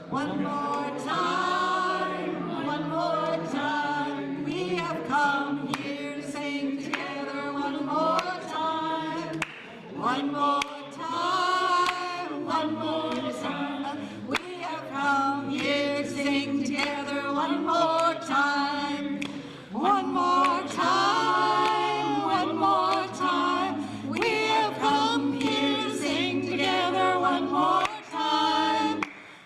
One more time, we have come here to sing together. One more time, one more time, one more time. We have come here to sing together. One more time, one more time, one more time. We have come here to sing together. One more time,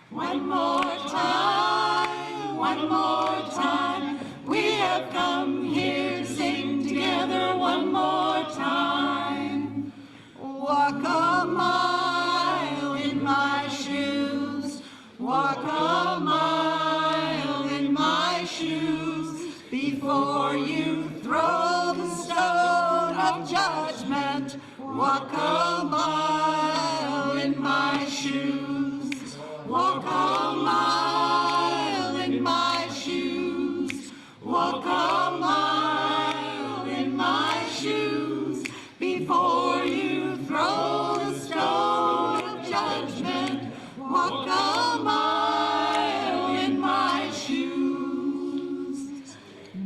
one more time, one more time. We have come here to sing together. One more time. Walk a mile in my shoes. Walk a mile in my shoes. Before you throw the stone of judgment, walk a mile in my shoes. Walk a mile in my shoes. Walk a mile in my shoes. Before you throw the stone of judgment, walk a mile in my shoes.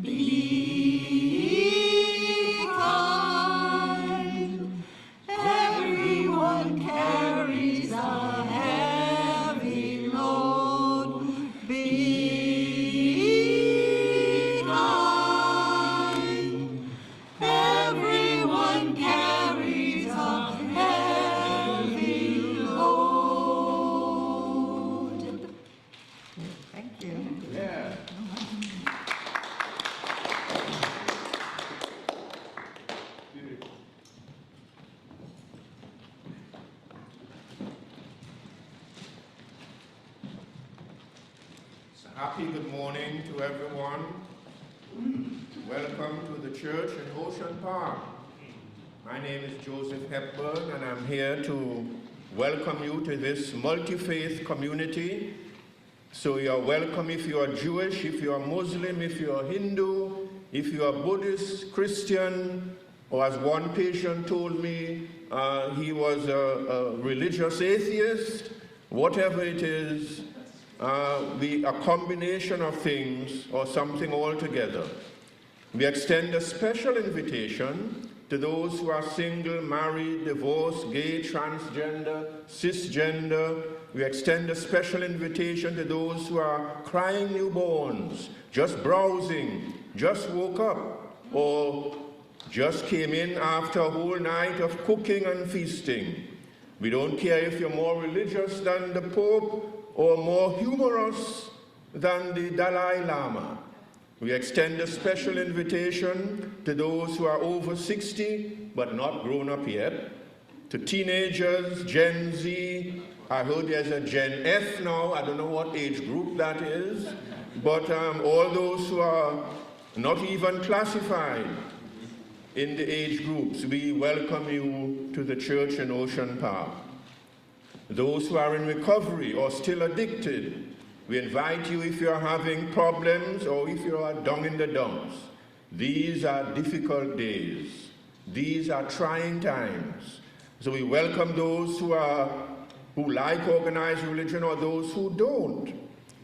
Be kind. Everyone carries a heavy load. Be kind. Everyone carries a heavy load. Thank you. Yeah. Happy good morning to everyone. Welcome to the church in Ocean Park. My name is Joseph Hepburn, and I'm here to welcome you to this multi-faith community. So you're welcome if you are Jewish, if you are Muslim, if you are Hindu, if you are Buddhist, Christian, or as one patient told me, he was a religious atheist. Whatever it is, a combination of things or something altogether. We extend a special invitation to those who are single, married, divorced, gay, transgender, cisgender. We extend a special invitation to those who are crying newborns, just browsing, just woke up, or just came in after a whole night of cooking and feasting. We don't care if you're more religious than the Pope or more humorous than the Dalai Lama. We extend a special invitation to those who are over 60 but not grown up yet, to teenagers, Gen Z. I heard there's a Gen F now. I don't know what age group that is, but all those who are not even classified in the age groups, we welcome you to the church in Ocean Park. Those who are in recovery or still addicted, we invite you if you are having problems or if you are down in the dumps. These are difficult days. These are trying times. So we welcome those who like organized religion or those who don't.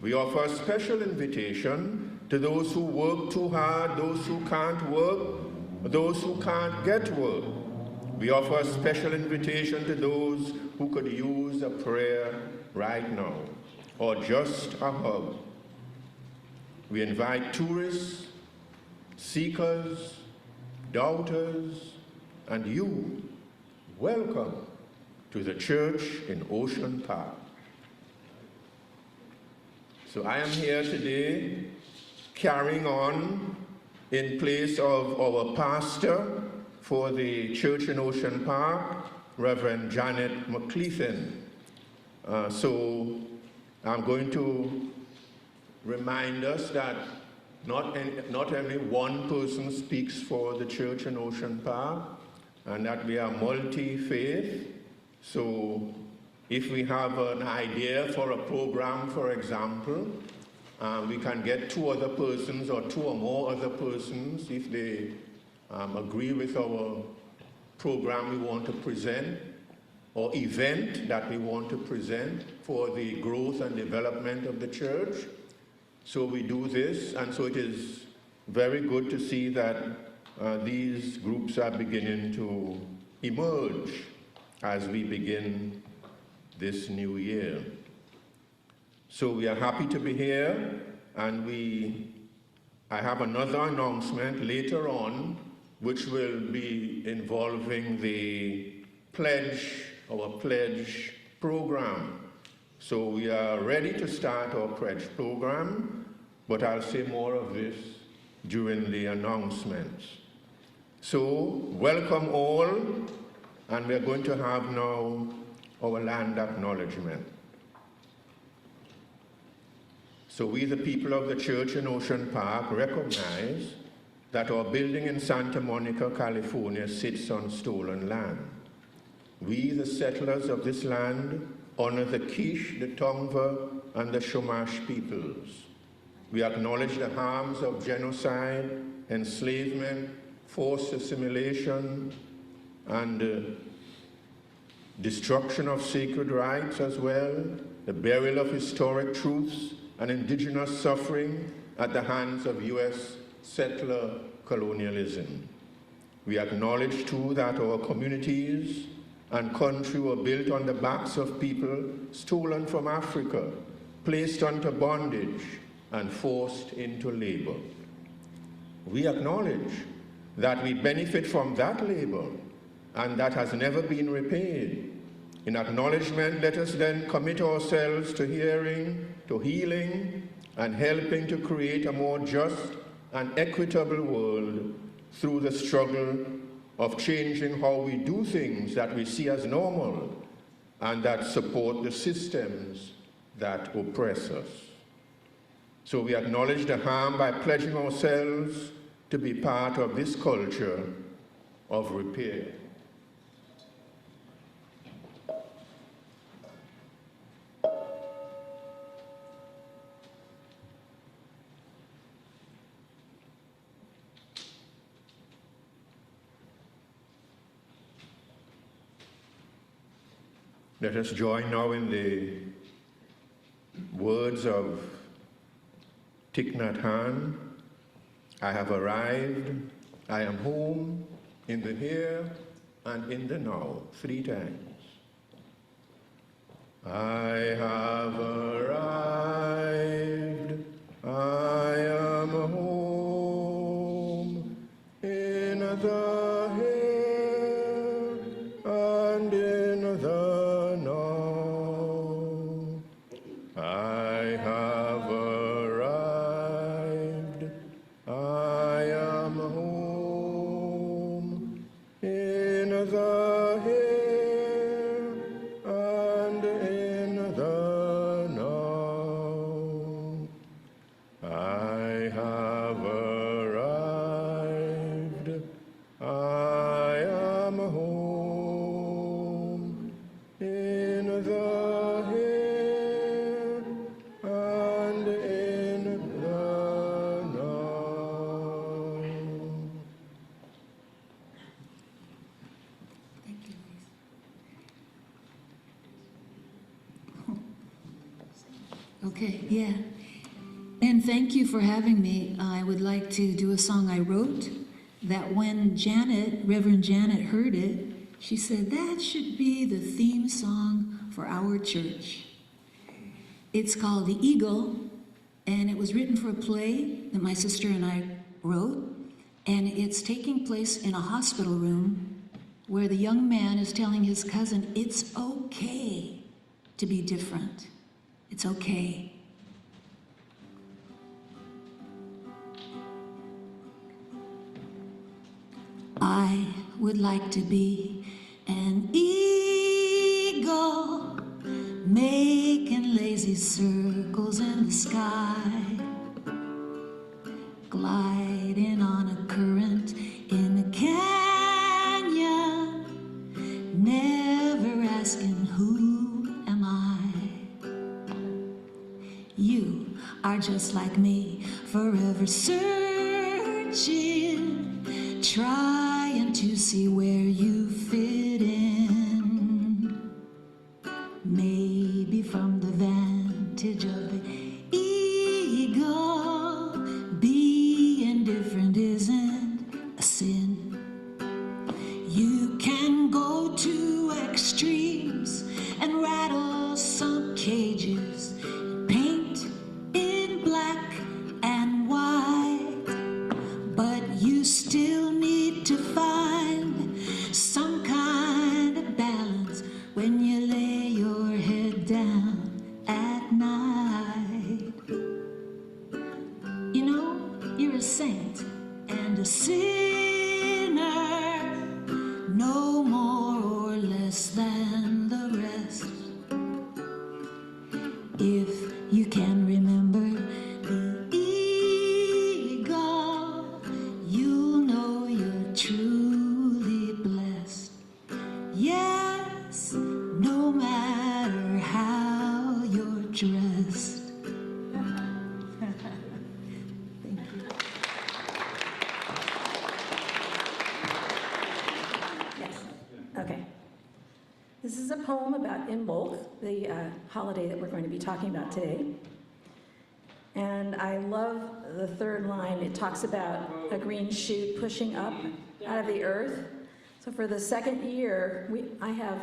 We offer a special invitation to those who work too hard, those who can't work, those who can't get work. We offer a special invitation to those who could use a prayer right now, or just a hug. We invite tourists, seekers, doubters, and you. Welcome to the church in Ocean Park. So I am here today carrying on in place of our pastor for the church in Ocean Park, Reverend Janet McLeathan. So I'm going to remind us that not only one person speaks for the church in Ocean Park, and that we are multi-faith. So if we have an idea for a program, for example, we can get two other persons or two or more other persons if they agree with our program we want to present. or event that we want to present for the growth and development of the church. So we do this, and so it is very good to see that these groups are beginning to emerge as we begin this new year. So we are happy to be here, and I have another announcement later on which will be involving the pledge, our pledge program. So we are ready to start our pledge program, but I'll say more of this during the announcements. So welcome all, and we're going to have now our land acknowledgement. So we, the people of the church in Ocean Park, recognize that our building in Santa Monica, California, sits on stolen land. We, the settlers of this land, honor the Quiche, the Tongva, and the Chumash peoples. We acknowledge the harms of genocide, enslavement, forced assimilation, and destruction of sacred rites as well, the burial of historic truths, and indigenous suffering at the hands of U.S. settler colonialism. We acknowledge too that our communities and country were built on the backs of people stolen from Africa, placed under bondage, and forced into labor. We acknowledge that we benefit from that labor, and that has never been repaid. In acknowledgement, let us then commit ourselves to hearing, to healing, and helping to create a more just and equitable world through the struggle of changing how we do things that we see as normal and that support the systems that oppress us. So we acknowledge the harm by pledging ourselves to be part of this culture of repair. Let us join now in the words of Thich Nhat Hanh. I have arrived, I am home, in the here and in the now, 3 times. I have arrived, I am home, in the here and in the now. I have arrived, I am home, in the here and in the now. I have arrived, I am home, in the here and in the now. Thank you, Lisa. Okay, yeah. And thank you for having me. I would like to do a song I wrote that when Reverend Janet heard it, she said, that should be the theme song for our church. It's called The Eagle, and it was written for a play that my sister and I wrote, and it's taking place in a hospital room where the young man is telling his cousin, it's okay to be different. It's okay. I would like to be an eagle, making lazy circles in the sky, gliding on a current in a canyon, never asking who am I. You are just like me, forever searching, trying to see where you fit in. baby from the vantage of the eagle. Being different isn't a sin. You can go to extremes and rattle some cages, paint in black and white, but you still need to find some kind of balance when you lay your head down at night. You know, you're a saint and a sinner, no more or less than the rest. If you can remember the eagle, you'll know you're truly blessed. Yes, no matter how you're dressed. Thank you. Yes. Okay. This is a poem about Inbolc, the holiday that we're going to be talking about today. And I love the third line. It talks about a green shoot pushing up out of the earth. So for the second year, I have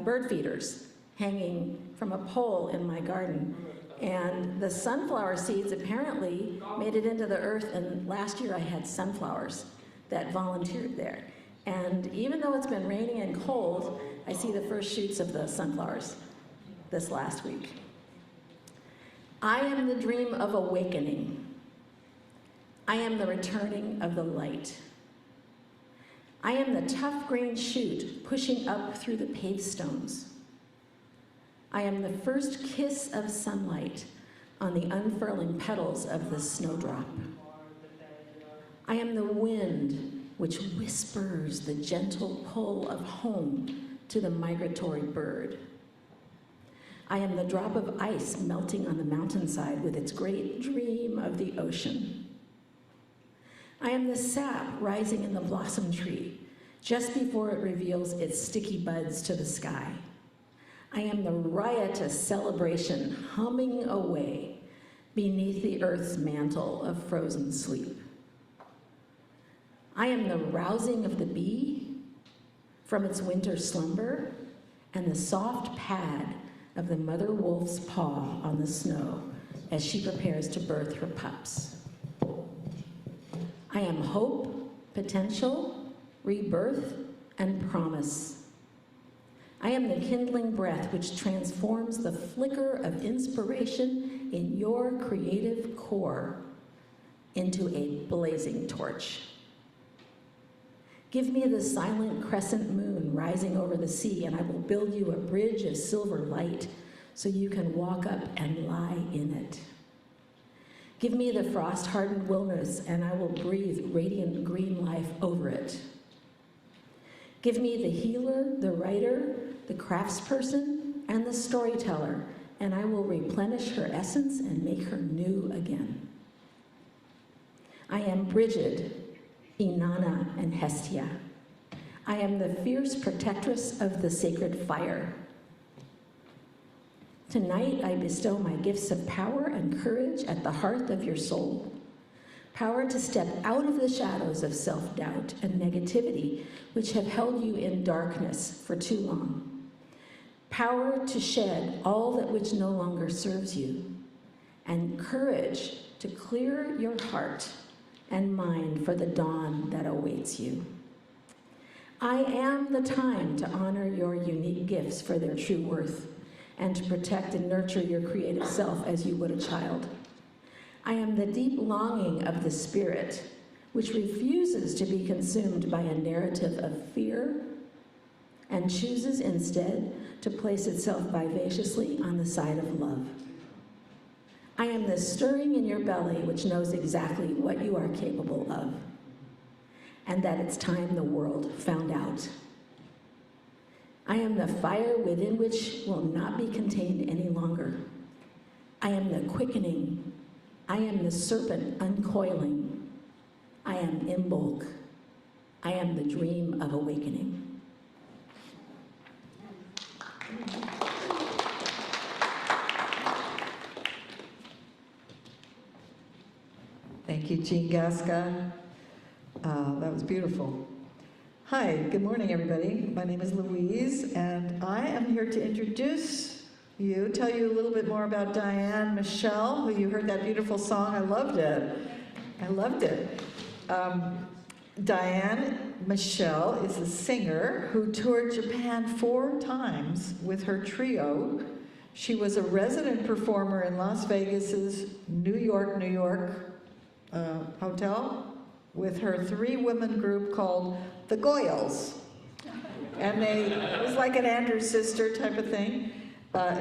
bird feeders hanging from a pole in my garden. And the sunflower seeds apparently made it into the earth, and last year I had sunflowers that volunteered there. And even though it's been raining and cold, I see the first shoots of the sunflowers this last week. I am the dream of awakening. I am the returning of the light. I am the tough green shoot pushing up through the paved stones. I am the first kiss of sunlight on the unfurling petals of the snowdrop. I am the wind which whispers the gentle pull of home to the migratory bird. I am the drop of ice melting on the mountainside with its great dream of the ocean. I am the sap rising in the blossom tree just before it reveals its sticky buds to the sky. I am the riotous celebration humming away beneath the earth's mantle of frozen sleep. I am the rousing of the bee from its winter slumber and the soft pad of the mother wolf's paw on the snow as she prepares to birth her pups. I am hope, potential, rebirth, and promise. I am the kindling breath which transforms the flicker of inspiration in your creative core into a blazing torch. Give me the silent crescent moon rising over the sea, and I will build you a bridge of silver light so you can walk up and lie in it. Give me the frost-hardened wilderness, and I will breathe radiant green life over it. Give me the healer, the writer, the craftsperson, and the storyteller, and I will replenish her essence and make her new again. I am Brigid, Inanna, and Hestia. I am the fierce protectress of the sacred fire. Tonight I bestow my gifts of power and courage at the hearth of your soul. Power to step out of the shadows of self-doubt and negativity which have held you in darkness for too long. Power to shed all that which no longer serves you. And courage to clear your heart and mind for the dawn that awaits you. I am the time to honor your unique gifts for their true worth and to protect and nurture your creative self as you would a child. I am the deep longing of the spirit which refuses to be consumed by a narrative of fear and chooses instead to place itself vivaciously on the side of love. I am the stirring in your belly which knows exactly what you are capable of, and that it's time the world found out. I am the fire within which will not be contained any longer. I am the quickening. I am the serpent uncoiling. I am Inbolc. I am the dream of awakening. Thank you, Jean Gasca. That was beautiful. Hi, good morning, everybody. My name is Louise, and I am here to introduce you, tell you a little bit more about Diane Michelle, who you heard that beautiful song. I loved it. I loved it. Diane Michelle is a singer who toured Japan 4 times with her trio. She was a resident performer in Las Vegas's New York hotel with her 3-woman group called the Goyles. And it was like an Andrew sister type of thing.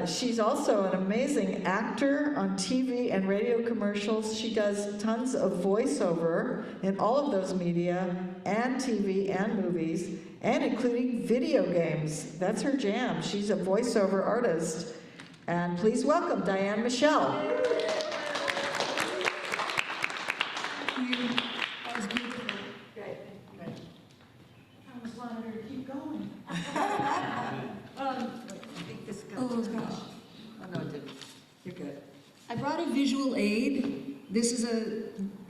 She's also an amazing actor on TV and radio commercials. She does tons of voiceover in all of those media and TV and movies, and including video games. That's her jam. She's a voiceover artist. And please welcome Diane Michelle. Thank you. That was beautiful. Great. I just wanted her to keep going. I think this goes. Oh, gosh. Oh, no, it didn't. You're good. I brought a visual aid.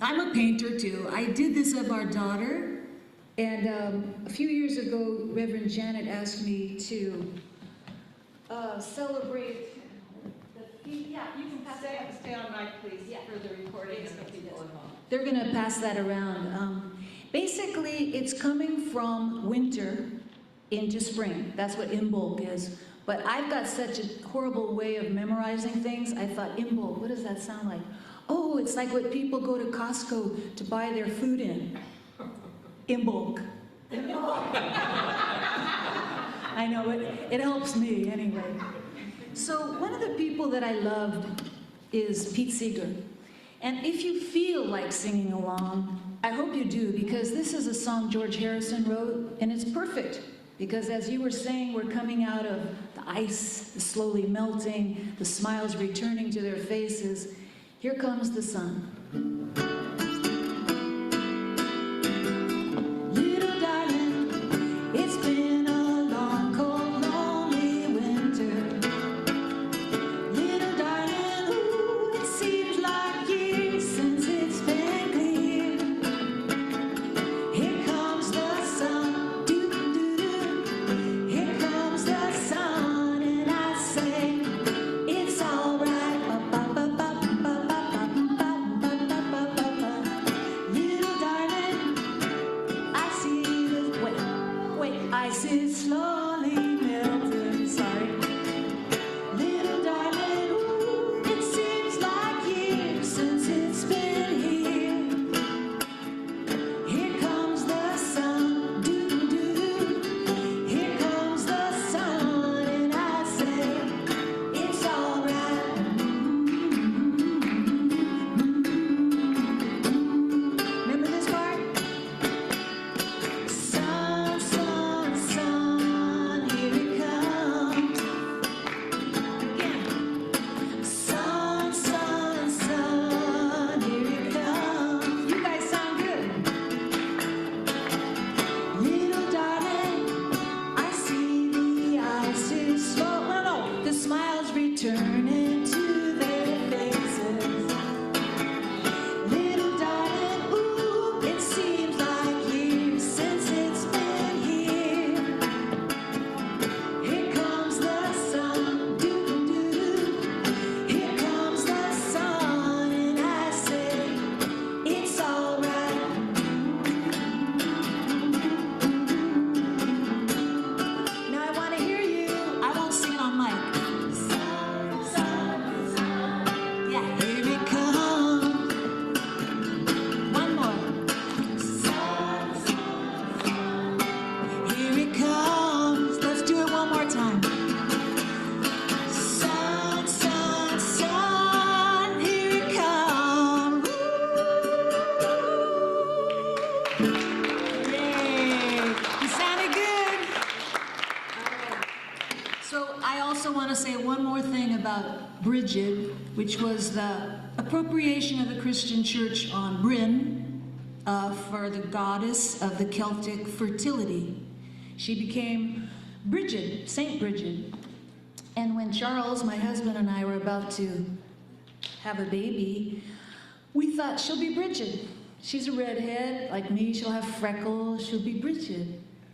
I'm a painter too. I did this of our daughter. And a few years ago, Reverend Janet asked me to celebrate the, yeah, you can pass that. Stay on mic, please, for the recording and the people at home. They're gonna pass that around. Basically, it's coming from winter into spring. That's what Inbolc is. But I've got such a horrible way of memorizing things. I thought, Inbolc, what does that sound like? Oh, it's like what people go to Costco to buy their food in. Inbolc. I know, it helps me anyway. So one of the people that I loved is Pete Seeger. And if you feel like singing along, I hope you do, because this is a song George Harrison wrote, and it's perfect. Because as you were saying, we're coming out of the ice, the slowly melting, the smiles returning to their faces. Here comes the sun. Little darling, it's been a long, cold, lonely winter. Little darling, ooh, it seems like years since it's been clear. Here comes the sun, doo-doo-doo. Here comes the sun, and I say, it's all right. Little darling, I see the ice is slowly melting. Sorry. Little darling, ooh, it seems like years since it's been here. Here comes the sun, doo-doo-doo. Here comes the sun, and I say, it's all right. Remember this part? Sun, sun, sun, here it comes. Again. Sun, sun, sun, here it comes. You guys sound good. Little darling, I see the ice is slow. No, the smiles returning to their faces. Little darling, ooh, it seems like years since it's been here. Here comes the sun, doo-doo-doo. Here comes the sun, and I say, it's all right. Now I want to hear you. I won't sing on mic. Sun, sun, sun. Yeah, here it comes. One more. Sun, sun, sun. Here it comes. Let's do it one more time. Sun, sun, sun. Here it comes. Yay! You sounded good. So I also want to say one more thing about Bridget, which was the appropriation of the Christian church on Bryn for the goddess of the Celtic fertility. She became Bridget, Saint Bridget. And when Charles, my husband, and I were about to have a baby, we thought she'll be Bridget. She's a redhead, like me, she'll have freckles, she'll be Bridget.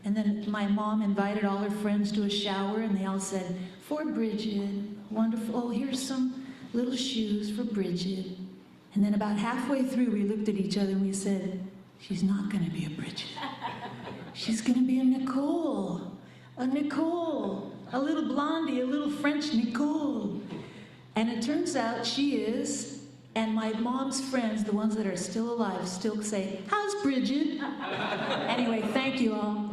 And then my mom invited all her friends to a shower, and they all said, for Bridget, wonderful, oh, here's some little shoes for Bridget. And then about halfway through, we looked at each other and we said, she's not gonna be a Bridget. She's gonna be a Nicole, a little blondie, a little French Nicole. And it turns out she is, and my mom's friends, the ones that are still alive, still say, how's Bridget? Anyway, thank you all.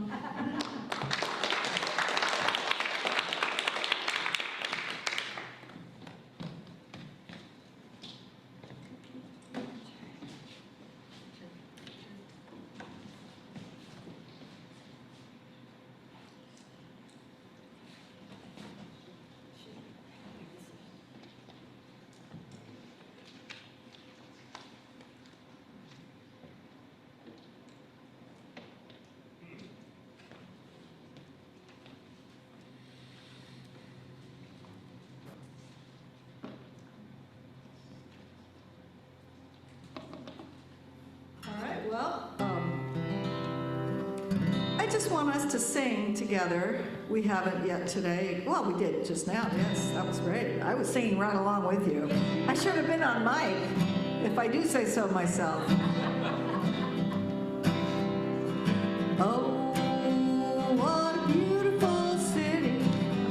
Well, I just want us to sing together. We haven't yet today. Well, we did just now, yes, that was great. I was singing right along with you. I should have been on mic, if I do say so myself. Oh, what a beautiful city.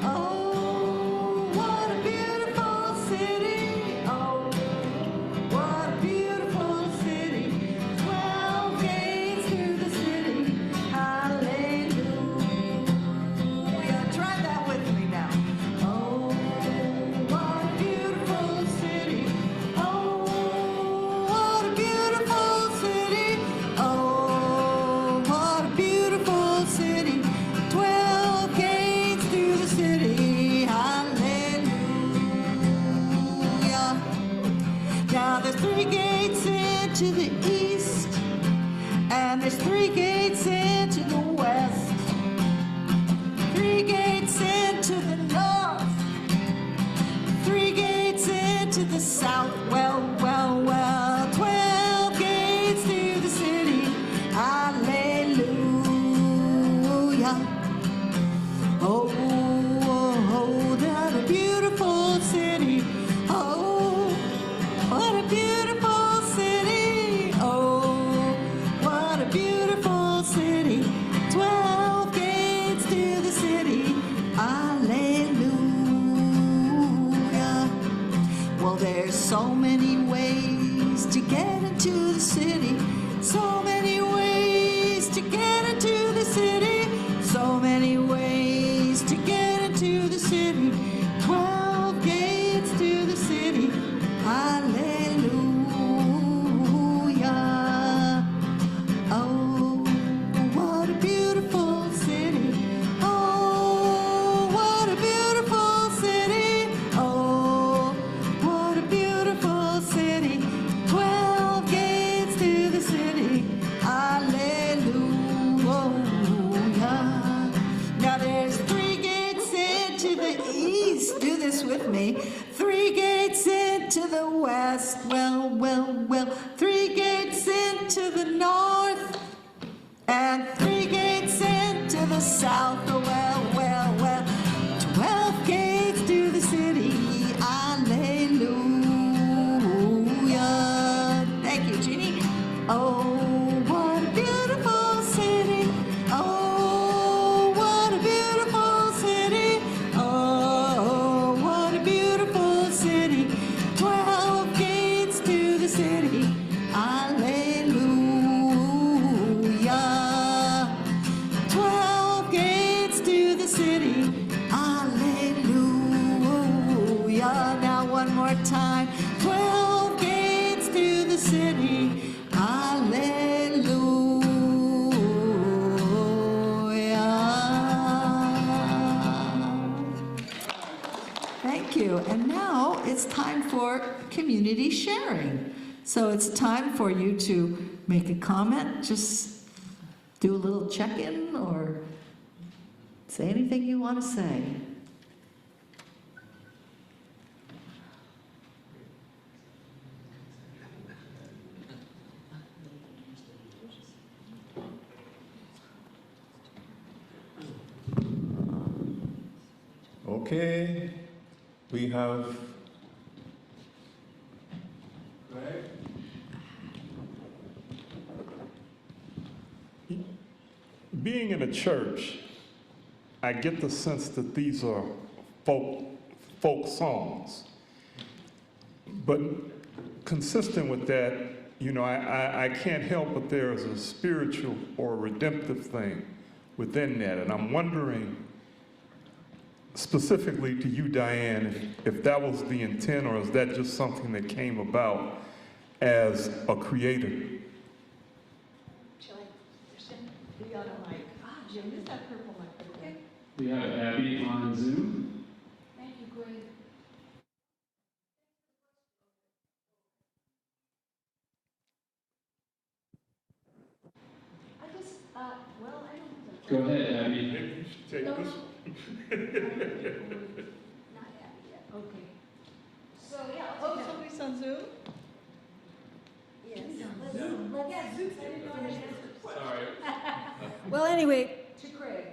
Oh, what a beautiful city. Oh, what a beautiful city. 12 gates through the city. Hallelujah. Try that with me now. Oh, what a beautiful city. Oh, what a beautiful city. Oh, what a beautiful city. 12 gates through the city. Hallelujah. Now there's 3 gates into the east, and there's 3 gates into the west, 3 gates into the north, 3 gates into the south. Well, 12 gates through the city. Hallelujah. Oh, what a beautiful city. Oh, what a beautiful city. Oh, what a beautiful city. 12 gates to the city. Hallelujah. Well, there's so many ways to get into the city. So many ways to get into the city. So many ways to get into the city. 12 gates to the city. Hallelujah. Oh, what a beautiful city. Oh, what a beautiful city. Oh, what a beautiful city. 12 gates to the city. Hallelujah. Now there's 3 gates into the east. Do this with me. 3 gates into the west. Well. 3 gates into the north, and 3 gates into the south. Well. 12 gates to the city. Hallelujah. Thank you, Jeannie. Oh, what a beautiful city. Oh, what a beautiful city. Oh, what a beautiful city. 12 gates to the city. Hallelujah. 12 gates to the city. Hallelujah. Now one more time. 12 gates to the city. Hallelujah. Thank you. And now it's time for community sharing. So it's time for you to make a comment, just do a little check-in, or say anything you want to say. Okay, we have. Being in a church, I get the sense that these are folk songs. But consistent with that, you know, I can't help but there is a spiritual or redemptive thing within that. And I'm wondering, specifically to you, Diane, if that was the intent, or is that just something that came about as a creator? We have Abby on Zoom. Thank you, Greg. I just, well, I don't. Go ahead, Abby. Maybe you should take No, this. Not Abby yet, okay. So, yeah, Oh, I'll take that. somebody's on Zoom? Yes. Let's Zoom. I didn't know I had to- Sorry. Well, anyway, To Craig.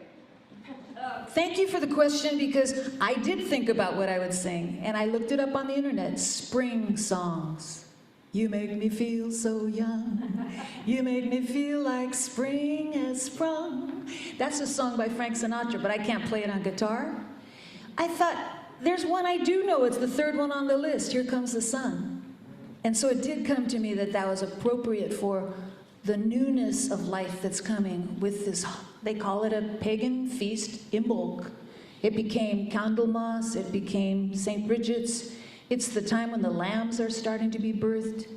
thank you for the question, because I did think about what I would sing, and I looked it up on the internet. Spring songs. You make me feel so young. You make me feel like spring has sprung. That's a song by Frank Sinatra, but I can't play it on guitar. I thought, there's one I do know. It's the third one on the list. Here Comes the Sun. And so it did come to me that that was appropriate for the newness of life that's coming with this. They call it a pagan feast, Inbolc. It became Candlemas, it became St. Bridget's. It's the time when the lambs are starting to be birthed.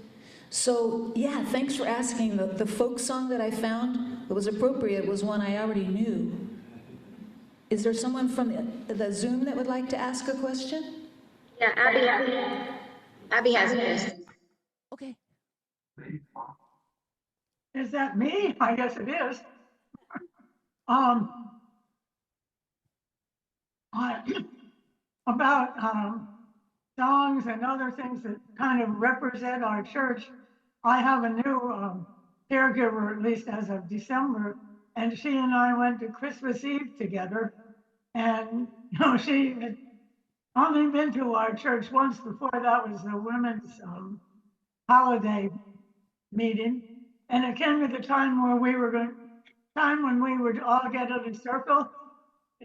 So yeah, thanks for asking. The folk song that I found that was appropriate was one I already knew. Is there someone from the Zoom that would like to ask a question? Yeah, Abby has this. Okay. Is that me? I guess it is. Um, about songs and other things that kind of represent our church. I have a new caregiver, at least as of December, and she and I went to Christmas Eve together. And you know, she had only been to our church once before. That was the women's holiday meeting, and it came at the time where when we would all get in a circle.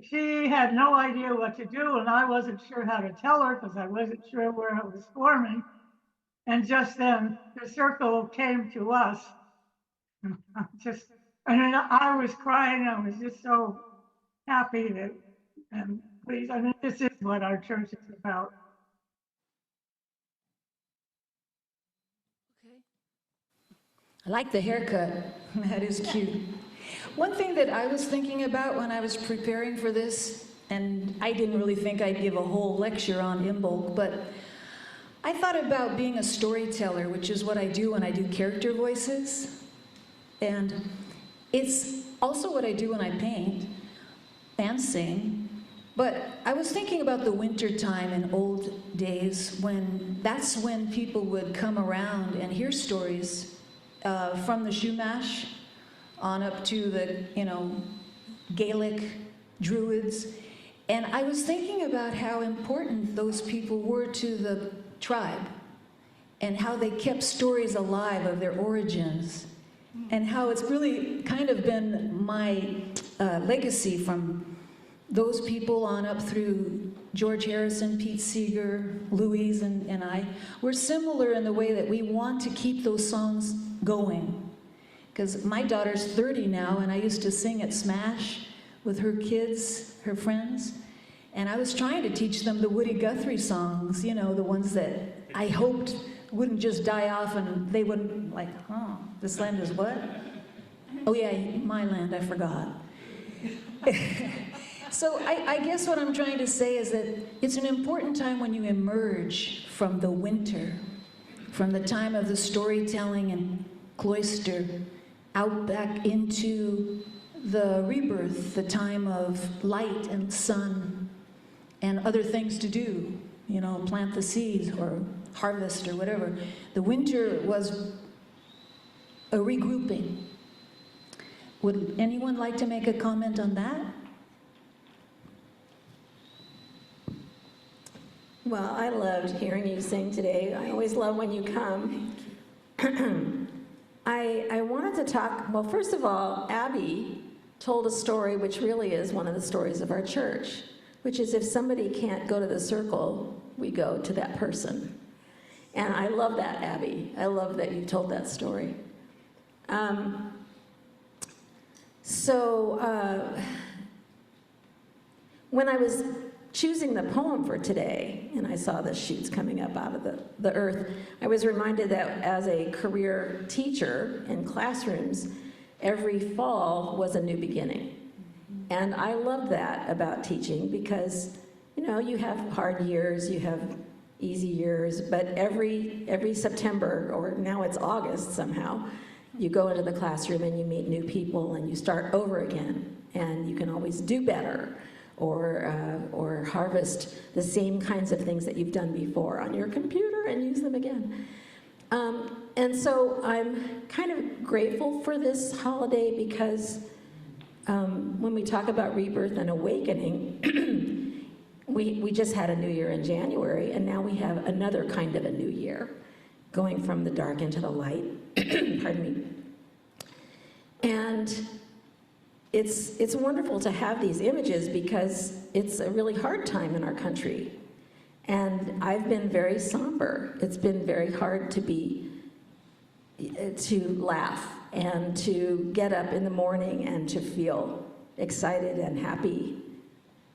She had no idea what to do, and I wasn't sure how to tell her because I wasn't sure where it was forming. And just then, the circle came to us. I was crying. I was just so happy that, and please, I mean, this is what our church is about. I like the haircut. That is cute. One thing that I was thinking about when I was preparing for this, and I didn't really think I'd give a whole lecture on Inbolc, but I thought about being a storyteller, which is what I do when I do character voices. And it's also what I do when I paint and sing. But I was thinking about the winter time in old days, that's when people would come around and hear stories from the Shumash on up to the, Gaelic Druids. And I was thinking about how important those people were to the tribe and how they kept stories alive of their origins and how it's really kind of been my legacy from those people on up through George Harrison, Pete Seeger, Louise, and I. We're similar in the way that we want to keep those songs going. Because my daughter's 30 now, and I used to sing at Smash with her kids, her friends, and I was trying to teach them the Woody Guthrie songs, the ones that I hoped wouldn't just die off and they wouldn't like, oh, this land is what? Oh yeah, my land, I forgot. So I guess what I'm trying to say is that it's an important time when you emerge from the winter, from the time of the storytelling and cloister, out back into the rebirth, the time of light and sun and other things to do, plant the seeds or harvest or whatever. The winter was a regrouping. Would anyone like to make a comment on that? Well, I loved hearing you sing today. I always love when you come. I wanted to talk, well, first of all, Abby told a story which really is one of the stories of our church, which is if somebody can't go to the circle, we go to that person. And I love that, Abby. I love that you told that story. When I was choosing the poem for today, and I saw the shoots coming up out of the earth, I was reminded that as a career teacher in classrooms, every fall was a new beginning. And I love that about teaching because, you know, you have hard years, you have easy years, but every September, or now it's August somehow, you go into the classroom and you meet new people and you start over again, and you can always do better or harvest the same kinds of things that you've done before on your computer and use them again. And so I'm kind of grateful for this holiday because when we talk about rebirth and awakening, we just had a new year in January, and now we have another kind of a new year, going from the dark into the light. Pardon me. And it's wonderful to have these images because it's a really hard time in our country. And I've been very somber. It's been very hard to laugh and to get up in the morning and to feel excited and happy.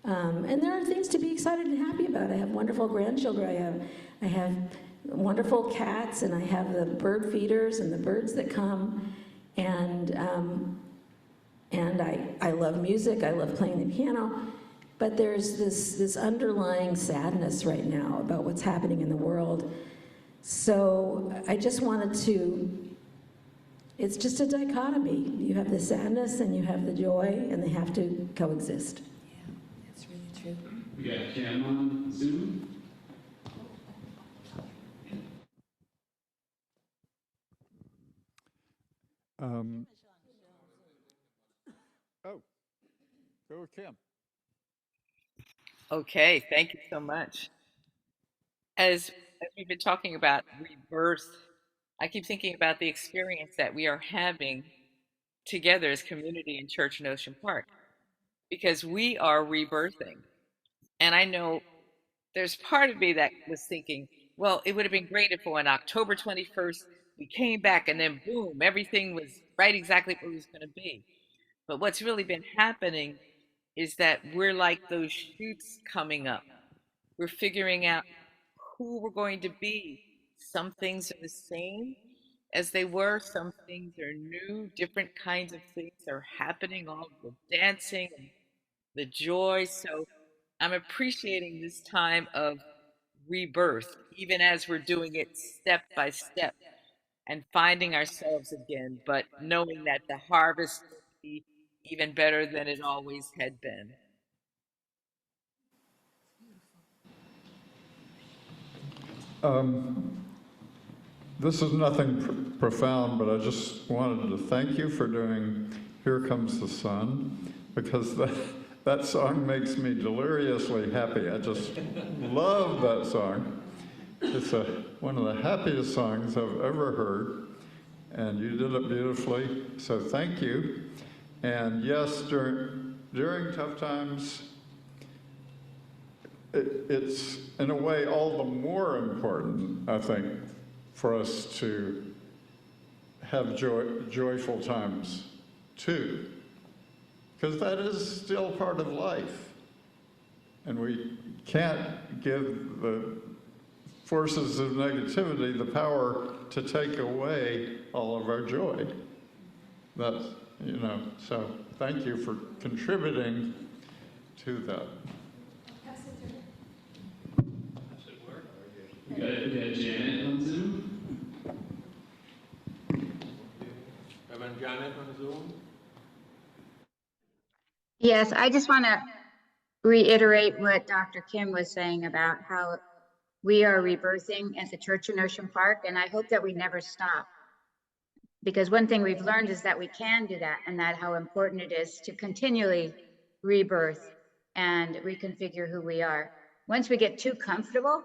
And there are things to be excited and happy about. I have wonderful grandchildren. I have wonderful cats, and I have the bird feeders and the birds that come. And I love music. I love playing the piano. But there's this underlying sadness right now about what's happening in the world. So I just wanted to, it's just a dichotomy. You have the sadness and you have the joy, and they have to coexist. Yeah, that's really true. We got Cam on Zoom. Oh, go with Kim. Okay, thank you so much. As we've been talking about rebirth, I keep thinking about the experience that we are having together as community in Church in Ocean Park, because we are rebirthing. And I know there's part of me that was thinking, well, it would have been great if on October 21st we came back and then boom, everything was right exactly where it was going to be. But what's really been happening is that we're like those shoots coming up. We're figuring out who we're going to be. Some things are the same as they were, some things are new, different kinds of things are happening, all the dancing and the joy. So I'm appreciating this time of rebirth, even as we're doing it step by step and finding ourselves again, but knowing that the harvest will be even better than it always had been. This is nothing profound, but I just wanted to thank you for doing Here Comes the Sun, because that song makes me deliriously happy. I just love that song. It's one of the happiest songs I've ever heard, and you did it beautifully, so thank you. And yes, during tough times, it's in a way all the more important, I think, for us to have joyful times too, because that is still part of life. And we can't give the forces of negativity the power to take away all of our joy. That's, so thank you for contributing to that. We got Janet on Zoom. Reverend Janet on Zoom. Yes, I just want to reiterate what Dr. Kim was saying about how we are rebirthing at the church in Ocean Park, and I hope that we never stop. Because one thing we've learned is that we can do that, and that how important it is to continually rebirth and reconfigure who we are. once we get too comfortable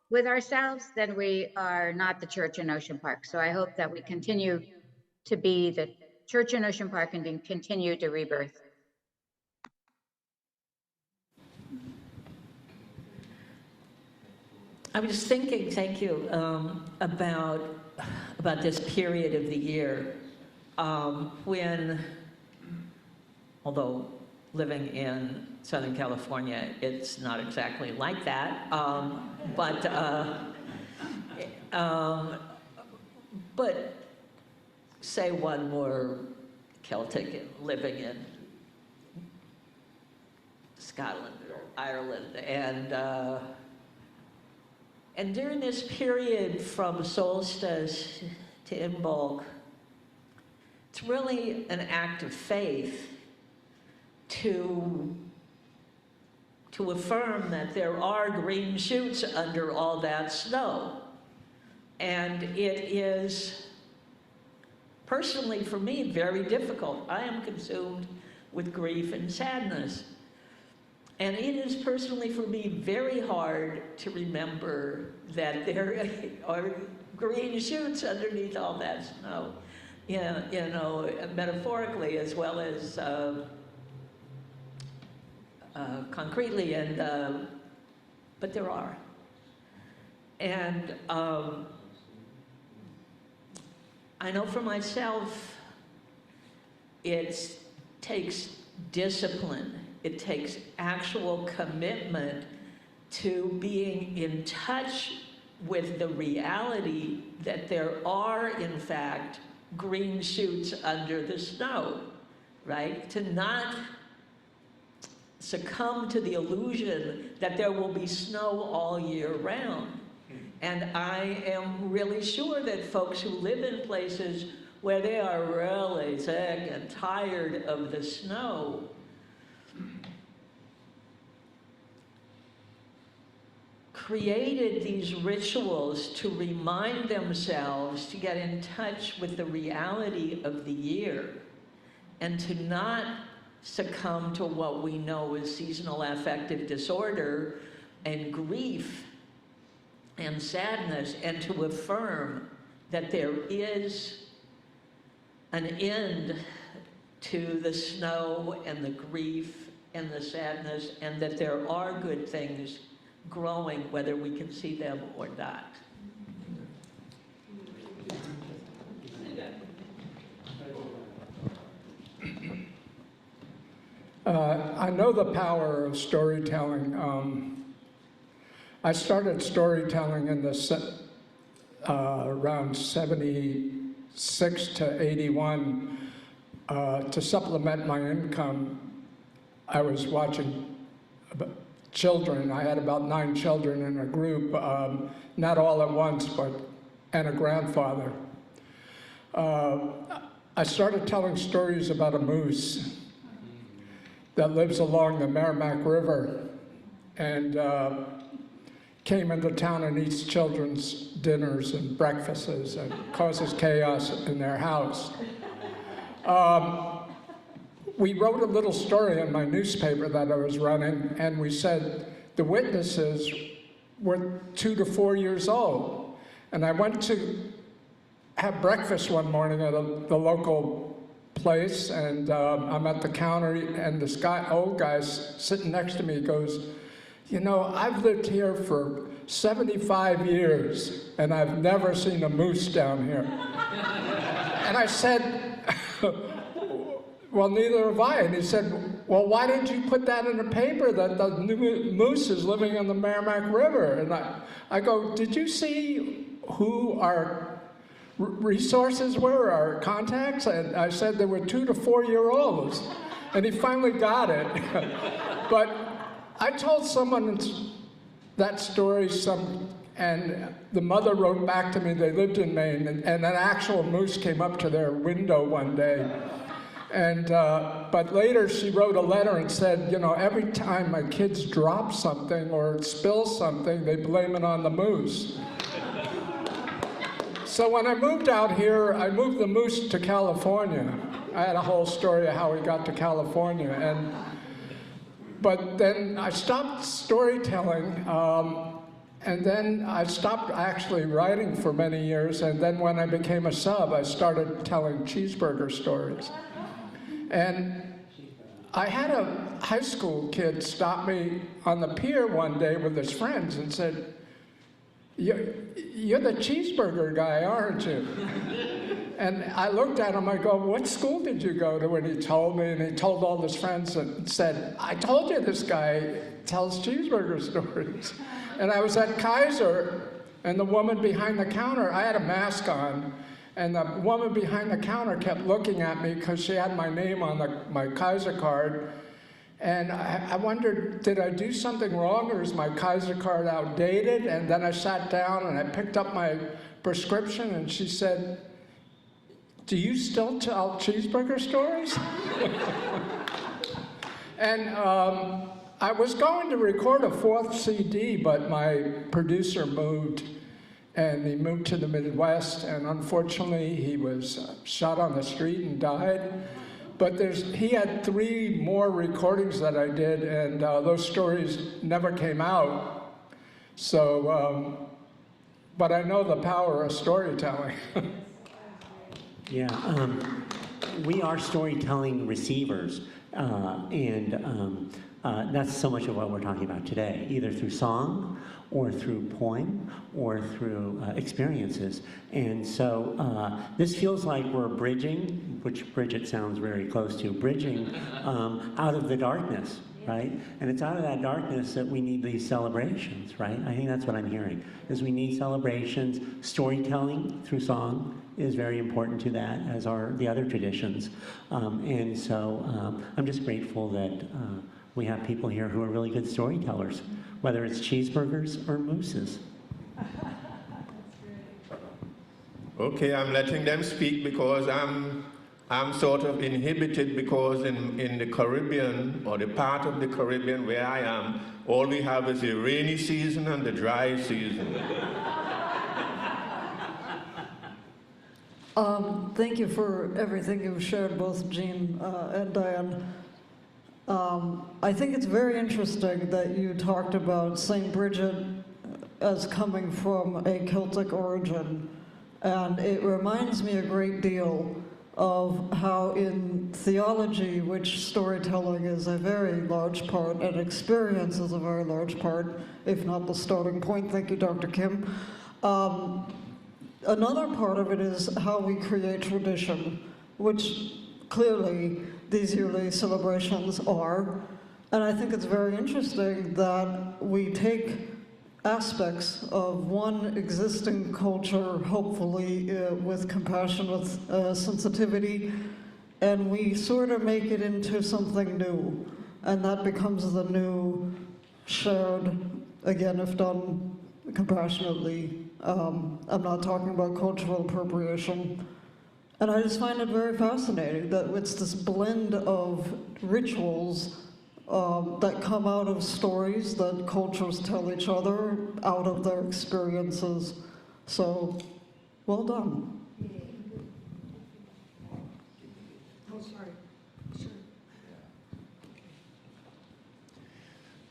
with ourselves, then we are not the church in Ocean Park. So I hope that we continue to be the church in Ocean Park and continue to rebirth. I was thinking, thank you, about this period of the year when, although living in Southern California, it's not exactly like that, but say one more Celtic living in Scotland or Ireland, and during this period from solstice to Inbolc, it's really an act of faith to affirm that there are green shoots under all that snow. And it is, personally for me, very difficult. I am consumed with grief and sadness. And it is personally for me very hard to remember that there are green shoots underneath all that snow, you know, metaphorically as well as concretely, but there are. And I know for myself, it takes discipline. It takes actual commitment to being in touch with the reality that there are, in fact, green shoots under the snow, right? To not succumb to the illusion that there will be snow all year round. And I am really sure that folks who live in places where they are really sick and tired of the snow created these rituals to remind themselves to get in touch with the reality of the year and to not succumb to what we know as seasonal affective disorder and grief and sadness, and to affirm that there is an end to the snow and the grief and the sadness, and that there are good things growing whether we can see them or not. I know the power of storytelling. I started storytelling in the around 76 to 81 to supplement my income. I was watching children. I had about 9 children in a group, not all at once, and a grandfather. I started telling stories about a moose that lives along the Merrimack River and came into town and eats children's dinners and breakfasts and causes chaos in their house. We wrote a little story in my newspaper that I was running, and we said the witnesses were 2 to 4 years old. And I went to have breakfast one morning at the local place, and I'm at the counter, and this old guy's sitting next to me goes, "You know, I've lived here for 75 years, and I've never seen a moose down here." And I said, "Well, neither have I." And he said, "Well, why didn't you put that in the paper that the moose is living on the Merrimack River?" And I go, "Did you see who our resources were, our contacts?" And I said there were 2 to 4 year olds. And he finally got it. But I told someone that story, and the mother wrote back to me. They lived in Maine, and an actual moose came up to their window one day. And but later she wrote a letter and said, "You know, every time my kids drop something or spill something, they blame it on the moose." So when I moved out here, I moved the moose to California. I had a whole story of how we got to California. And But then I stopped storytelling, and then I stopped actually writing for many years, and then when I became a sub, I started telling cheeseburger stories. And I had a high school kid stop me on the pier one day with his friends and said, "You're the cheeseburger guy, aren't you?" And I looked at him, I go, "What school did you go to?" And he told me, and he told all his friends and said, "I told you this guy tells cheeseburger stories." And I was at Kaiser, and the woman behind the counter, I had a mask on, and the woman behind the counter kept looking at me because she had my name on my Kaiser card. And I wondered, did I do something wrong, or is my Kaiser card outdated? And then I sat down and I picked up my prescription, and she said, "Do you still tell cheeseburger stories?" And I was going to record a 4th CD, but my producer moved, and he moved to the Midwest, and unfortunately he was shot on the street and died. But he had 3 more recordings that I did, and those stories never came out. So, but I know the power of storytelling. Yeah, we are storytelling receivers, and that's so much of what we're talking about today, either through song or through poem or through experiences. And so this feels like we're bridging, which Bridget sounds very close to, bridging out of the darkness, right? And it's out of that darkness that we need these celebrations, right? I think that's what I'm hearing, is we need celebrations. Storytelling through song is very important to that, as are the other traditions. And so I'm just grateful that we have people here who are really good storytellers, whether it's cheeseburgers or mooses. Okay, I'm letting them speak because I'm sort of inhibited, because in the Caribbean, or the part of the Caribbean where I am, all we have is the rainy season and the dry season. Thank you for everything you've shared, both Jean and Diane. I think it's very interesting that you talked about St. Bridget as coming from a Celtic origin, and it reminds me a great deal of how in theology, which storytelling is a very large part, and experience is a very large part, if not the starting point. Thank you, Dr. Kim. Another part of it is how we create tradition, which clearly these yearly celebrations are. And I think it's very interesting that we take aspects of one existing culture, hopefully with compassion, with sensitivity, and we sort of make it into something new. And that becomes the new shared, again, if done compassionately. I'm not talking about cultural appropriation. And I just find it very fascinating that it's this blend of rituals that come out of stories that cultures tell each other out of their experiences. So, well done. Oh, sorry. Sure.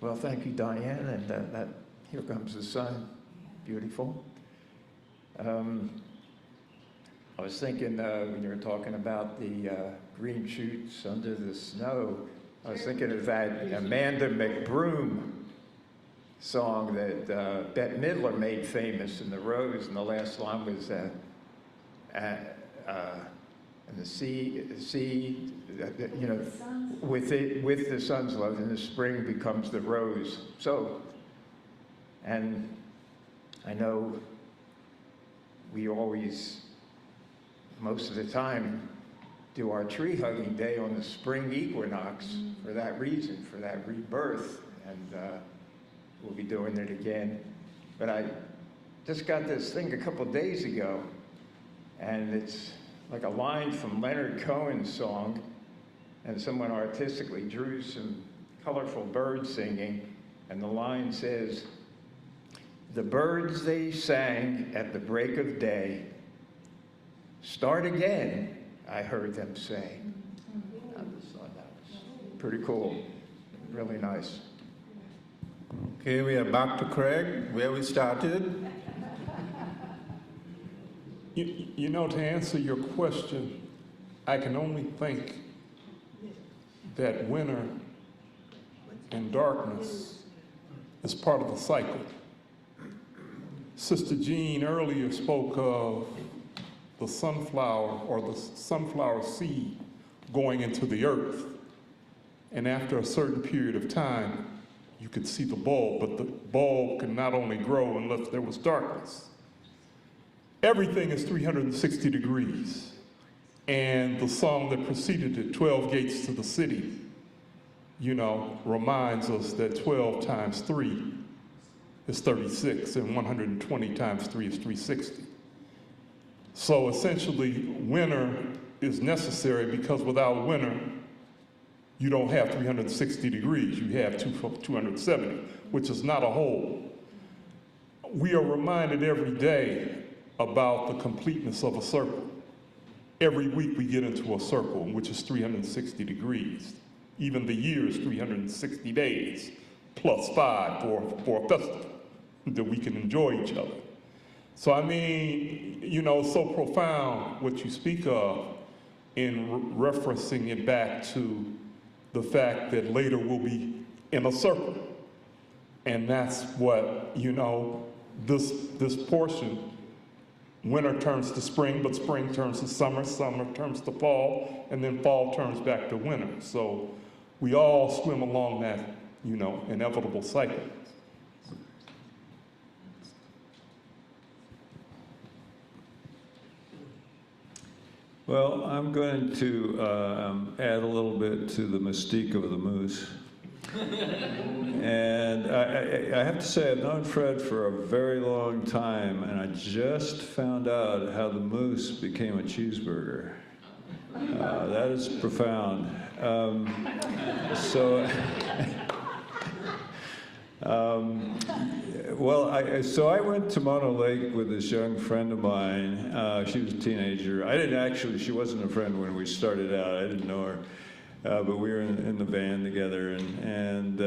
Well, thank you, Diane, and that Here Comes the Sun, beautiful. I was thinking when you were talking about the green shoots under the snow, I was thinking of that Amanda McBroom song that Bette Midler made famous in The Rose, and the last line was, and the sea, you know, with the sun's love, and the spring becomes the rose. So, and I know we always, most of the time, do our tree hugging day on the spring equinox for that reason, for that rebirth, and we'll be doing it again. But I just got this thing a couple days ago, and it's like a line from Leonard Cohen's song, and someone artistically drew some colorful birds singing, and the line says, "The birds they sang at the break of day, start again, I heard them say." I just thought that was pretty cool. really nice. Okay, we are back to Craig, where we started. You know, to answer your question, I can only think that winter and darkness is part of the cycle. Sister Jean earlier spoke of the sunflower or the sunflower seed going into the earth. And after a certain period of time, you could see the bulb, but the bulb could not only grow unless there was darkness. Everything is 360 degrees. And the song that preceded it, 12 Gates to the City, you know, reminds us that 12 times 3 is 36, and 120 times 3 is 360. So essentially, winter is necessary because without winter, you don't have 360 degrees, you have 270, which is not a whole. We are reminded every day about the completeness of a circle. Every week we get into a circle, which is 360 degrees. Even the year is 360 days, plus 5 for a festival, that we can enjoy each other. So I mean, you know, so profound what you speak of in referencing it back to the fact that later we'll be in a circle. And that's what, you know, this portion, winter turns to spring, but spring turns to summer, summer turns to fall, and then fall turns back to winter. So we all swim along that, you know, inevitable cycle. Well, I'm going to add a little bit to the mystique of the moose. And I have to say, I've known Fred for a very long time, and I just found out how the moose became a cheeseburger. That is profound. So I went to Mono Lake with this young friend of mine. She was a teenager. She wasn't a friend when we started out. I didn't know her. But we were in the van together, and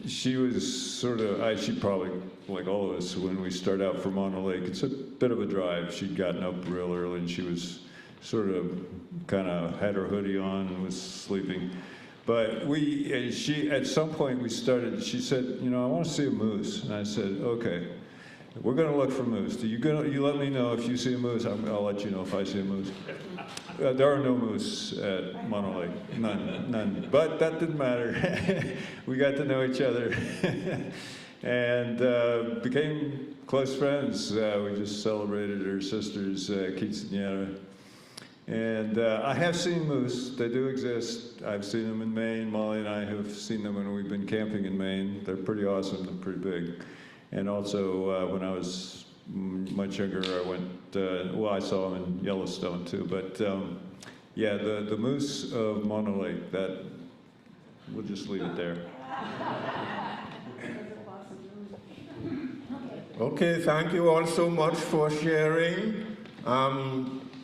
she was she probably, like all of us, when we start out for Mono Lake, it's a bit of a drive. She'd gotten up real early, and she was kind of had her hoodie on and was sleeping. But at some point she said, you know, I want to see a moose. And I said, okay, we're going to look for moose. You let me know if you see a moose. I'll let you know if I see a moose. There are no moose at Mono Lake, none. But that didn't matter. We got to know each other and became close friends. We just celebrated her sister's quinceañera. And I have seen moose. They do exist. I've seen them in Maine. Molly and I have seen them when we've been camping in Maine. They're pretty awesome. They're pretty big. And also, when I was much younger, I saw them in Yellowstone too. But yeah, the moose of Mono Lake, we'll just leave it there. Okay, thank you all so much for sharing.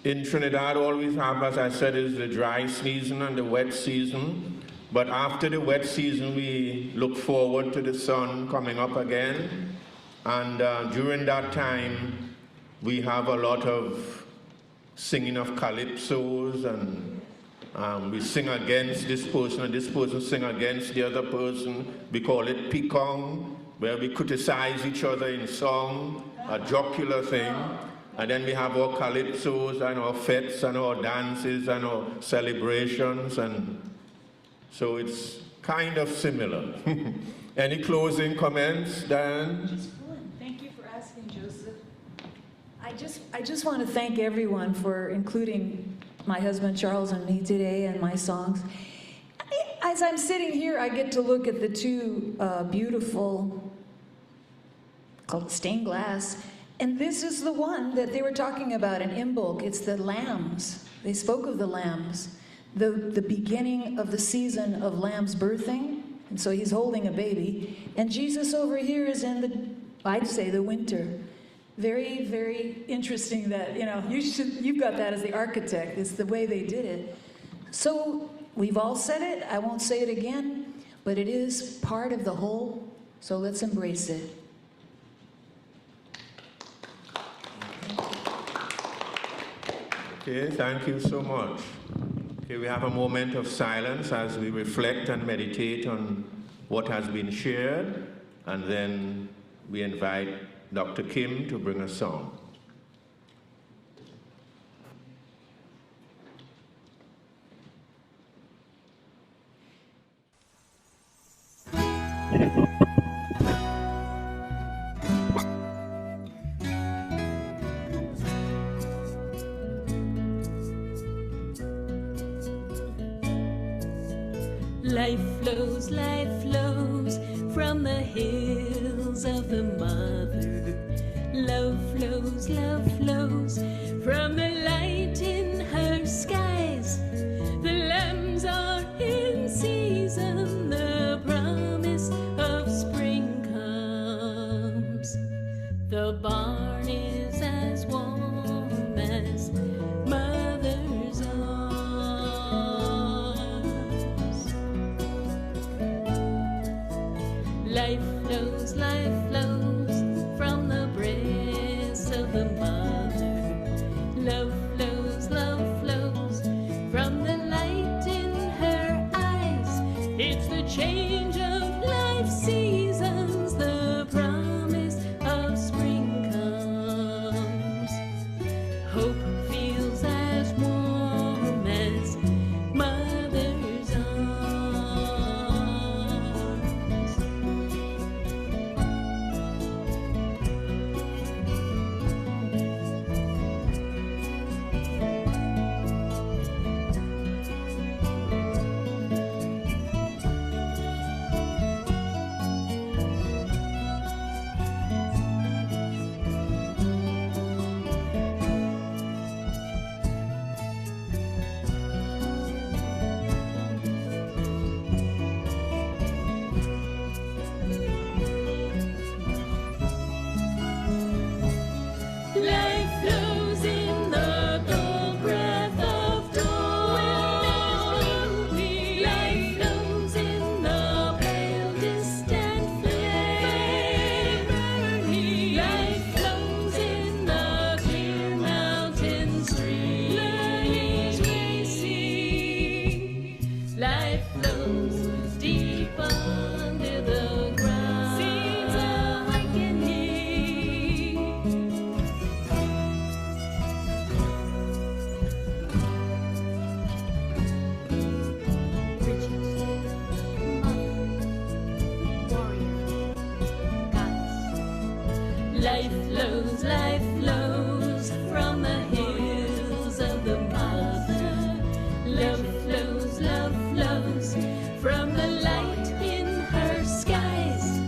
In Trinidad, all we have, as I said, is the dry season and the wet season. But after the wet season, we look forward to the sun coming up again. And during that time, we have a lot of singing of calypsos, and we sing against this person, and this person sing against the other person. We call it picong, where we criticize each other in song, a jocular thing. And then we have our calypsos and our fetes and our dances and our celebrations, and so it's kind of similar. Any closing comments, Dan? Thank you for asking, Joseph. I just want to thank everyone for including my husband Charles and me today and my songs. As I'm sitting here, I get to look at the two beautiful called stained glass. And this is the one that they were talking about in Inbolc. It's the lambs. They spoke of the lambs. The beginning of the season of lambs birthing. And so he's holding a baby. And Jesus over here is in I'd say the winter. Very, very interesting that, you know, you've got that as the architect. It's the way they did it. So we've all said it. I won't say it again. but it is part of the whole, so let's embrace it. Okay, thank you so much. Okay, we have a moment of silence as we reflect and meditate on what has been shared, and then we invite Dr. Kim to bring a song. Life flows from the hills of the mother. Love flows from the light in her skies. The lambs are in season, the promise of spring comes. The barn is as warm as mother's arms. Life flows from the breast of the mother. Love flows from the light in her eyes. It's the change of life seasons, the promise of spring comes. Hope feels as warm as mother's arms. Life flows in the cold breath of dawn. Life flows in the pale distant flame. Life flows in the clear mountain streams we see. Life flows deep under the ground. Seeds awakening. Life flows from the hills of the mother. Love flows from the light in her skies.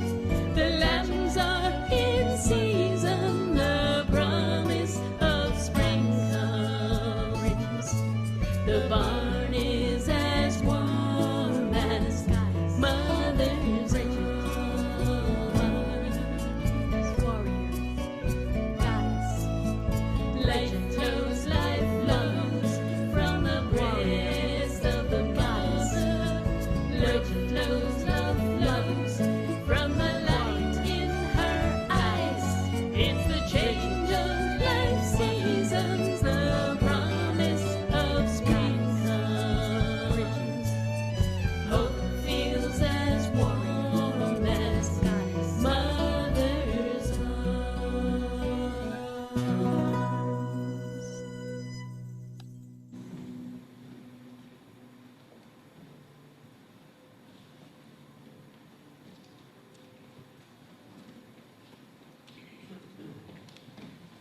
The lambs are in season, the promise of spring comes. The barn is as warm as mother's arms. Life flows from the breast of the mother. Love flows from the light in her eyes. It's the change of life seasons, the promise of spring comes. Hope feels as warm as mother's arms.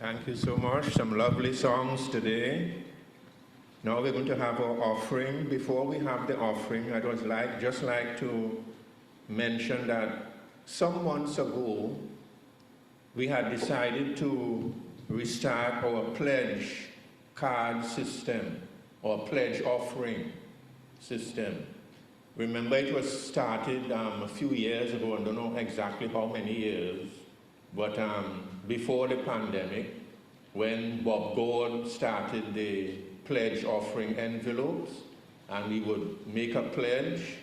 Thank you so much. Some lovely songs today. Now we're going to have our offering. Before we have the offering, I'd just like to mention that some months ago, we had decided to restart our pledge card system, or pledge offering system. Remember, it was started a few years ago, I don't know exactly how many years, but before the pandemic, when Bob Gord started the pledge offering envelopes, and we would make a pledge,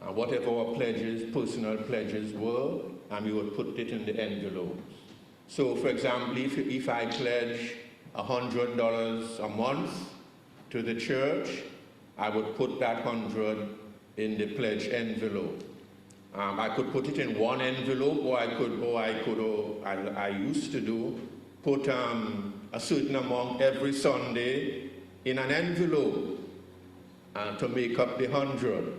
whatever our pledges, personal pledges were, and we would put it in the envelopes. So for example, if I pledge $100 a month to the church, I would put that 100 in the pledge envelope. I could put it in one envelope, or I used to do, put a certain amount every Sunday in an envelope to make up the 100.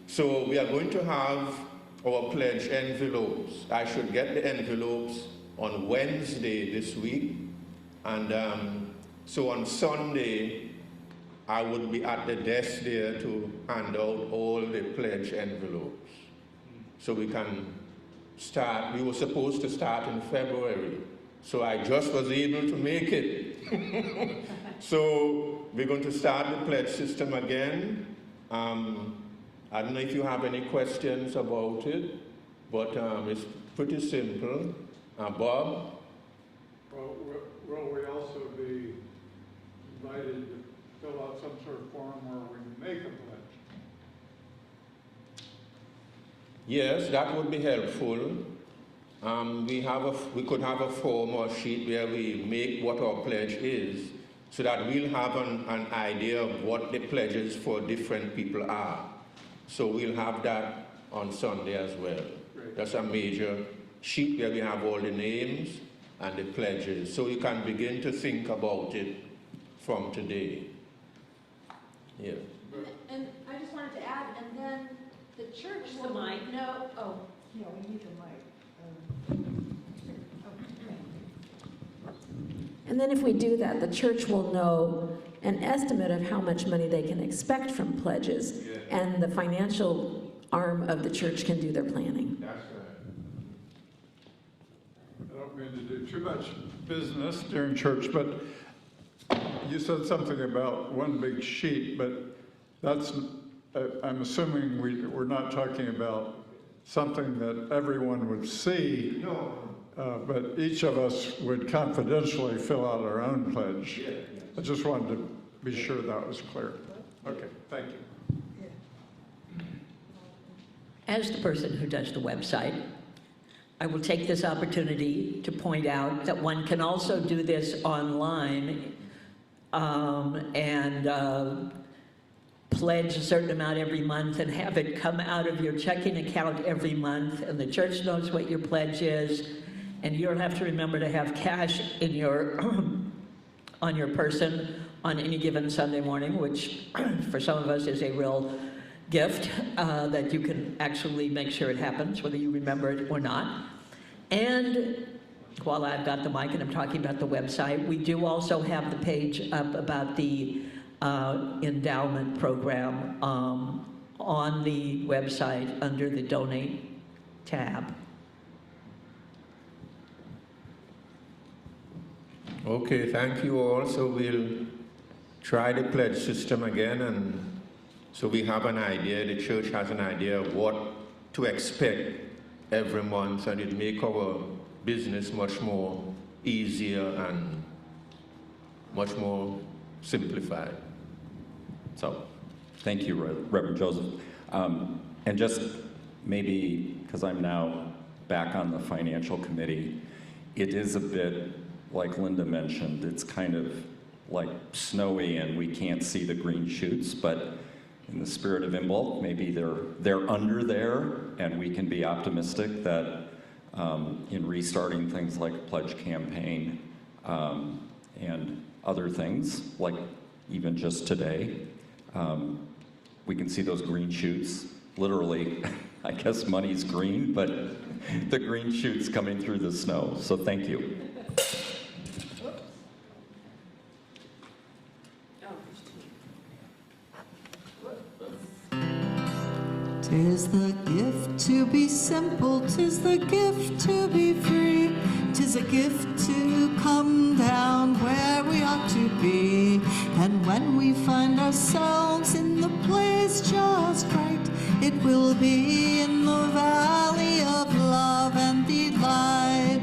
So we are going to have our pledge envelopes. I should get the envelopes on Wednesday this week, and so on Sunday I would be at the desk there to hand out all the pledge envelopes. So we can start. We were supposed to start in February, so I just was able to make it. So we're going to start the pledge system again. I don't know if you have any questions about it, but it's pretty simple. Bob? Well, will we also be invited to fill out some sort of form where we make a pledge? Yes, that would be helpful. We could have a form or sheet where we make what our pledge is, so that we'll have an idea of what the pledges for different people are. So we'll have that on Sunday as well. Great. That's a major sheet where we have all the names and the pledges. So you can begin to think about it from today. Yeah. And I just wanted to add, and then the church will know, oh. Yeah, we need the mic. And then if we do that, the church will know an estimate of how much money they can expect from pledges, and the financial arm of the church can do their planning. That's right. I don't mean to do too much business during church, but you said something about one big sheet, but that's, I'm assuming we're not talking about something that everyone would see. No. But each of us would confidentially fill out our own pledge. Yeah. I just wanted to be sure that was clear. Okay, thank you. As the person who does the website, I will take this opportunity to point out that one can also do this online and pledge a certain amount every month and have it come out of your checking account every month, and the church knows what your pledge is, and you don't have to remember to have cash in your on your person on any given Sunday morning, which for some of us is a real gift that you can actually make sure it happens, whether you remember it or not. And while I've got the mic and I'm talking about the website, we do also have the page up about the endowment program on the website under the Donate tab. Okay, thank you all. So we'll try the pledge system again, and so we have an idea, the church has an idea of what to expect every month, and it make our business much more easier and much more simplified. So, thank you, Reverend Joseph. And just maybe, because I'm now back on the financial committee, it is a bit, like Linda mentioned, it's kind of like snowy and we can't see the green shoots, but in the spirit of Inbolc, maybe they're under there, and we can be optimistic that in restarting things like pledge campaign and other things, like even just today, we can see those green shoots. Literally, I guess money's green, but the green shoots coming through the snow. So thank you. 'Tis the gift to be simple, 'tis the gift to be free, 'tis a gift to come down where we ought to be. And when we find ourselves in the place just right, it will be in the valley of love and delight.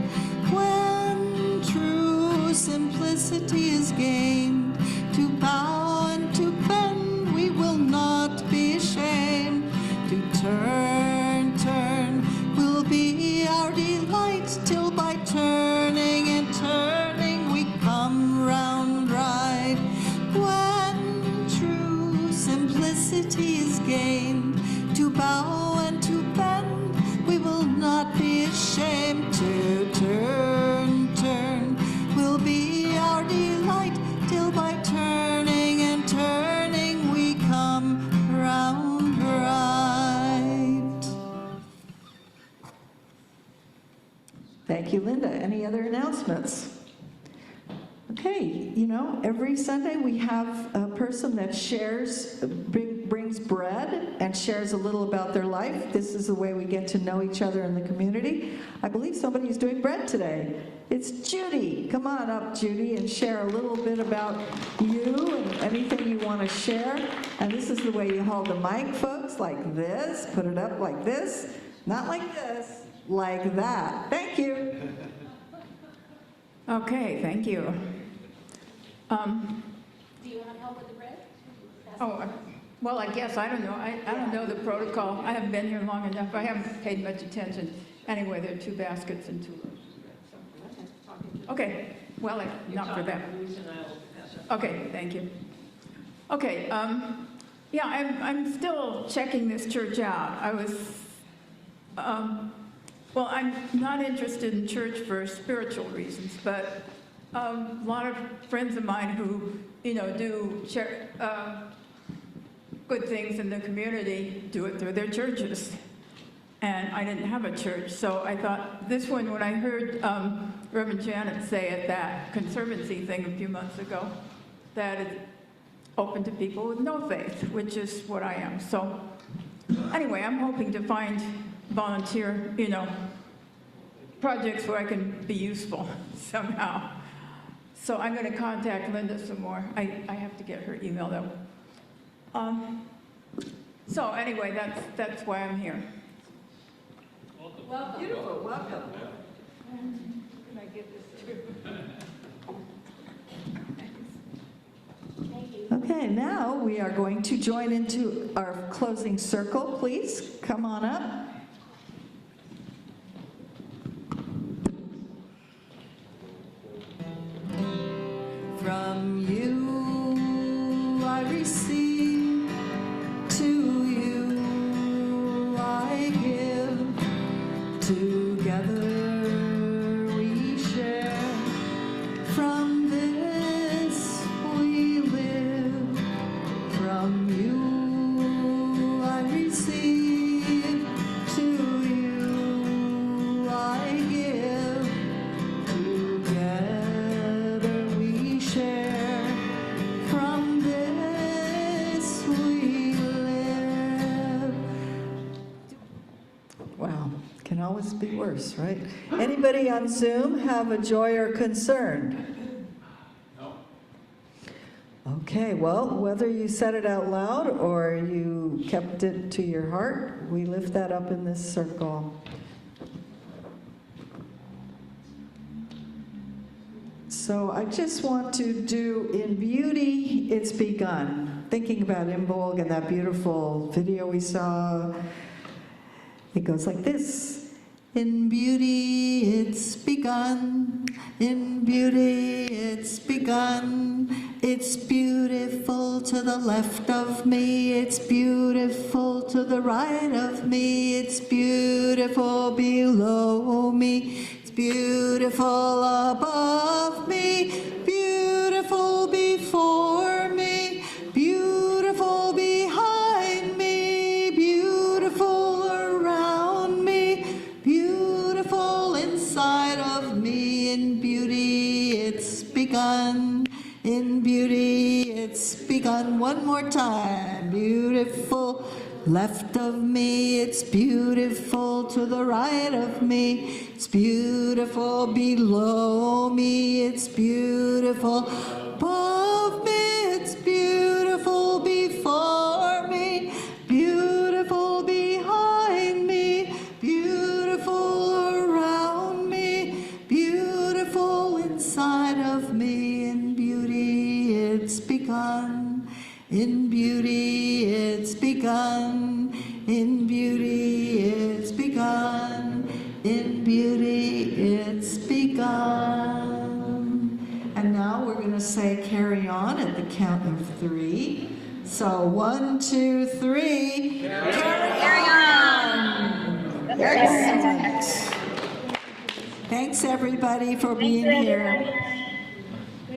When true simplicity is gained, to bow and to bend we will not be ashamed, to turn other announcements? Okay, you know, every Sunday we have a person that shares, brings bread and shares a little about their life. This is the way we get to know each other in the community. I believe somebody's doing bread today. It's Judy. Come on up, Judy, and share a little bit about you and anything you want to share. And this is the way you hold the mic, folks, like this. Put it up like this. Not like this, like that. Thank you. Okay, thank you. Do you want help with the bread? Well, I guess, I don't know. I don't know the protocol. I haven't been here long enough. I haven't paid much attention. Anyway, there are 2 baskets and 2 rows. Okay, well, not for them. Okay, thank you. Okay, yeah, I'm still checking this church out. I was, well, I'm not interested in church for spiritual reasons, but a lot of friends of mine who, you know, do good things in the community do it through their churches. And I didn't have a church, so I thought this one, when I heard Reverend Janet say at that Conservancy thing a few months ago, that it's open to people with no faith, which is what I am. So anyway, I'm hoping to find volunteer, you know, projects where I can be useful somehow. So I'm going to contact Linda some more. I have to get her email though. So anyway, that's why I'm here. Welcome. Beautiful, welcome. Can I get this too? Thank you. Okay, now we are going to join into our closing circle. Please come on up. From you I receive, to you I give, together we share. From this we live, from you I receive, to you I give, together we share. From this we live. Wow, can always be worse, right? Anybody on Zoom have a joy or concern? Okay, well, whether you said it out loud or you kept it to your heart, we lift that up in this circle. So I just want to do In Beauty, It's Begun. Thinking about Inbolc and that beautiful video we saw. It goes like this. In beauty it's begun, in beauty it's begun. It's beautiful to the left of me, it's beautiful to the right of me, it's beautiful below me, it's beautiful above me, beautiful before me, beautiful behind me, beautiful around me, beautiful inside of me. In beauty it's begun, in beauty it's begun. One more time. Beautiful left of me, it's beautiful to the right of me, it's beautiful below me, it's beautiful above me, it's beautiful before me, beautiful behind me, beautiful around me, beautiful inside of me. In beauty it's begun, in beauty it's begun, in beauty it's begun, in beauty it's begun. And now we're going to say carry on at the count of 3. So 1, 2, 3. Carry on! Excellent. Thanks everybody for being here.